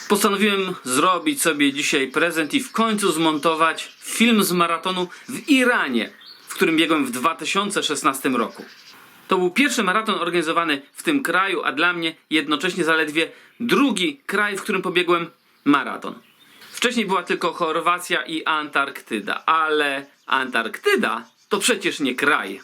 Postanowiłem zrobić sobie dzisiaj prezent i w końcu zmontować film z maratonu w Iranie, w którym biegłem w 2016 roku. To był pierwszy maraton organizowany w tym kraju, a dla mnie jednocześnie zaledwie drugi kraj, w którym pobiegłem maraton. Wcześniej była tylko Chorwacja i Antarktyda, ale Antarktyda to przecież nie kraj.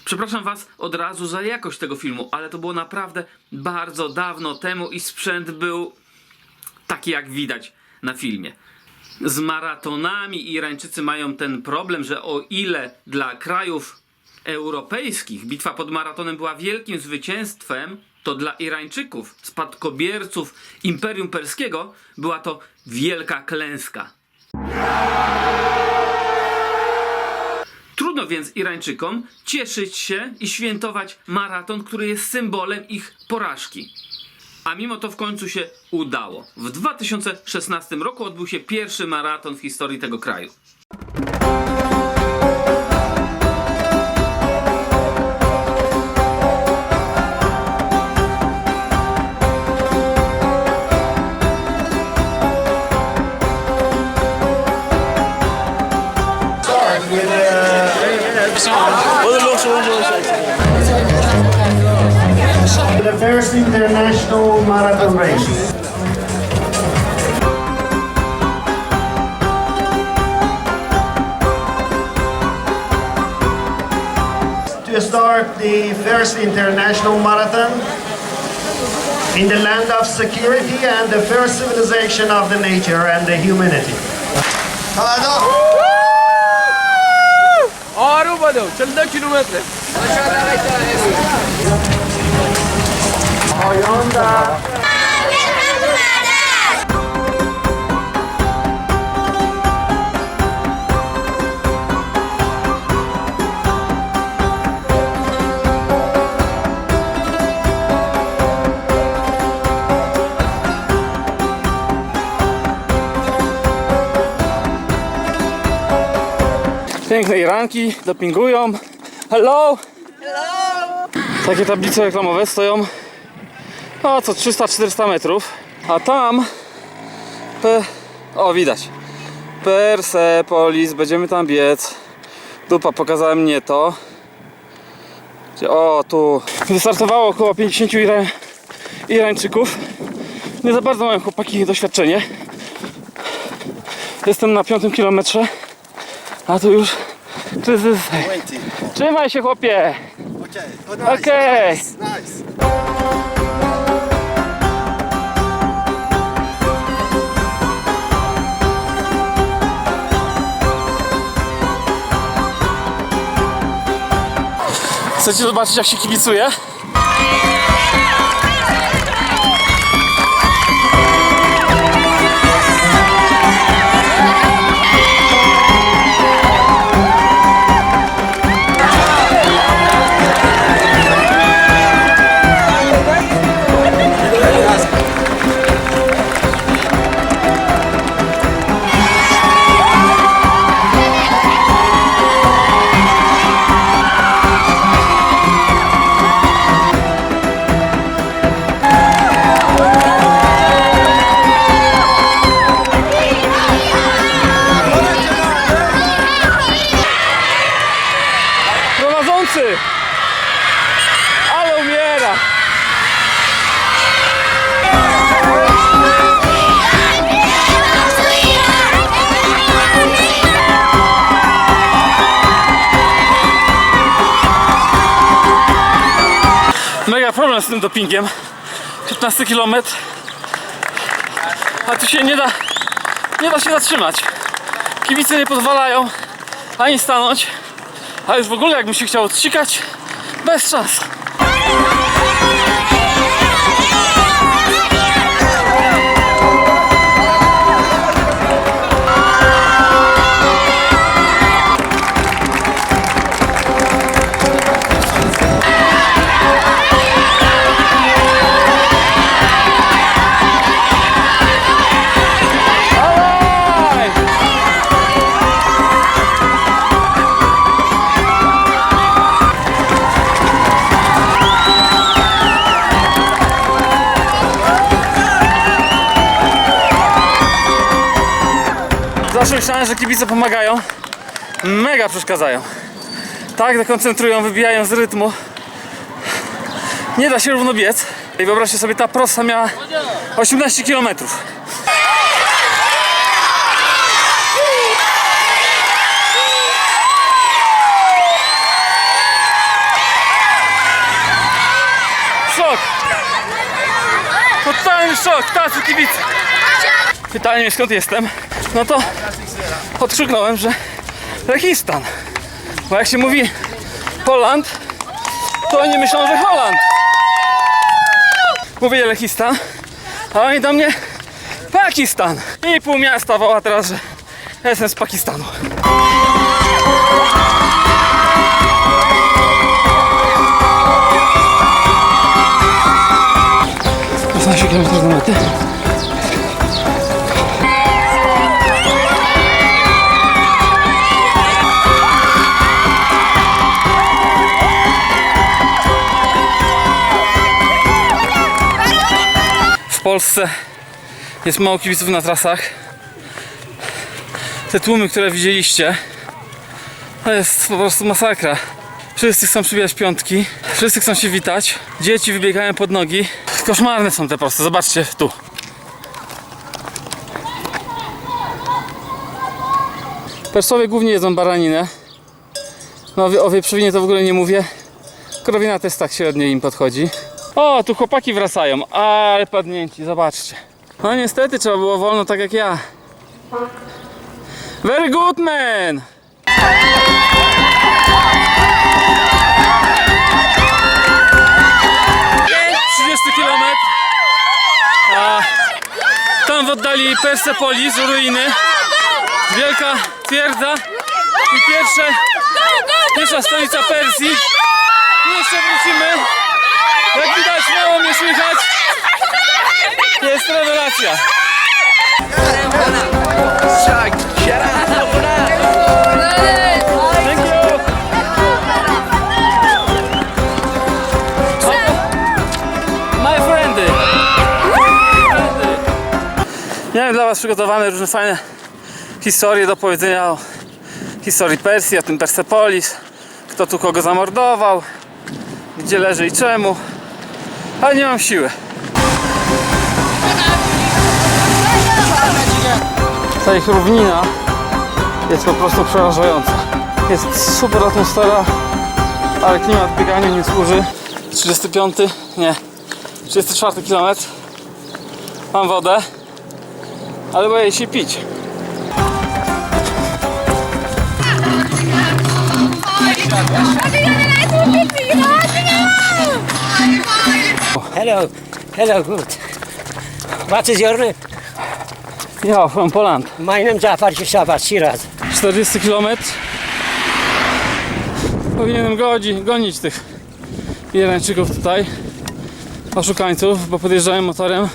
Przepraszam was od razu za jakość tego filmu, ale to było naprawdę bardzo dawno temu i sprzęt był taki, jak widać na filmie. Z maratonami Irańczycy mają ten problem, że o ile dla krajów europejskich bitwa pod maratonem była wielkim zwycięstwem, to dla Irańczyków, spadkobierców Imperium Perskiego, była to wielka klęska. Trudno więc Irańczykom cieszyć się i świętować maraton, który jest symbolem ich porażki. A mimo to w końcu się udało. W 2016 roku odbył się pierwszy maraton w historii tego kraju. The first international marathon race. To start the first international marathon in the land of security and the first civilization of the nature and the humanity. और बढ़ो 14 kilometre Piękne Iranki dopingują. Hello! Hello! Takie tablice reklamowe stoją co 300-400 metrów. A tam widać Persepolis, będziemy tam biec. Dupa, pokazałem nie to. Tu wystartowało około 50 Irańczyków. Nie za bardzo mają chłopaki doświadczenie. Jestem na 5. kilometrze. A tu już kryzys. Trzymaj się, chłopie! Okej. Chcecie zobaczyć, jak się kibicuje? Ale umiera! Mega problem z tym dopingiem. 15 km. A tu się nie da się zatrzymać. Kibice nie pozwalają ani stanąć. A już w ogóle jakbym się chciał odsikać, bez szans. Zawsze myślałem, że kibice pomagają. Mega przeszkadzają. Tak dekoncentrują, wybijają z rytmu. Nie da się równo biec. I wyobraźcie sobie, ta prosta miała 18 km. Szok! Totalny szok, tacy kibice. Pytanie mnie, skąd jestem, no to odkrzyknąłem, że Lechistан. Bo jak się mówi Poland, to oni myślą, że Holand. Mówię Lechistан, a oni do mnie Pakistan. I pół miasta woła teraz, że jestem z Pakistanu. 18 km do mety. W Polsce jest mało kibiców na trasach. Te tłumy, które widzieliście, to jest po prostu masakra. Wszyscy chcą przybijać piątki, wszyscy chcą się witać, dzieci wybiegają pod nogi. Koszmarne są te po prostu, zobaczcie tu. Perszowie głównie jedzą baraninę. No o wieprzowinie to w ogóle nie mówię. Krowina też tak średnio im podchodzi. O, tu chłopaki wracają, ale padnięci, zobaczcie. No niestety trzeba było wolno tak jak ja. Very good man! Km. A tam w oddali Persepolis, ruiny, wielka twierdza i pierwsza stolica Persji. I jeszcze wrócimy. Jak widać, mało mnie słychać. Jest rewelacja. Miałem dla was przygotowane różne fajne historie do powiedzenia o historii Persji, o tym Persepolis, kto tu kogo zamordował, gdzie leży i czemu, ale nie mam siły. Ta ich równina jest po prostu przerażająca. Jest super atmosfera, ale klimat bieganiu nie służy. 34 km. Mam wodę, ale boję się pić. Hello, good. What is your name? Ja, from Poland. My name Jafar Shabbat Shiraz. 40 km. Powinienem gonić tych Irańczyków tutaj, oszukańców, bo podjeżdżają motorem.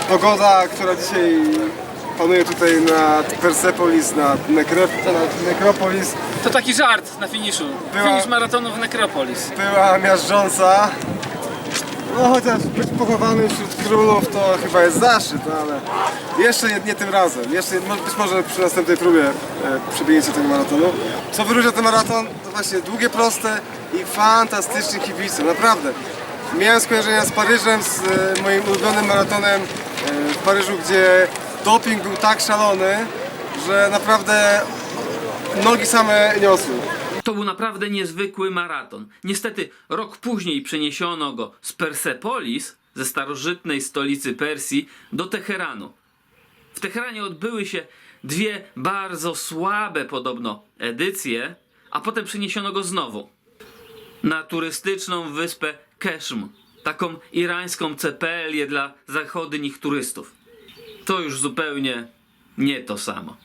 Pogoda, która dzisiaj panuje tutaj na Persepolis, na Nekropolis, To taki żart na finiszu. Finisz maratonu w Nekropolis. była miażdżąca. No chociaż być pochowanym wśród królów to chyba jest zaszczyt, no, ale jeszcze nie tym razem. Jeszcze być może przy następnej próbie przebiegnięcia tego maratonu. Co wyróżnia ten maraton? To właśnie długie, proste i fantastyczni kibice, naprawdę. Miałem skojarzenia z Paryżem, z moim ulubionym maratonem w Paryżu, gdzie doping był tak szalony, że naprawdę nogi same niosły. To był naprawdę niezwykły maraton. Niestety rok później przeniesiono go z Persepolis, ze starożytnej stolicy Persji, do Teheranu. W Teheranie odbyły się dwie bardzo słabe podobno edycje, a potem przeniesiono go znowu na turystyczną wyspę Keshm, taką irańską cepelię dla zachodnich turystów. To już zupełnie nie to samo.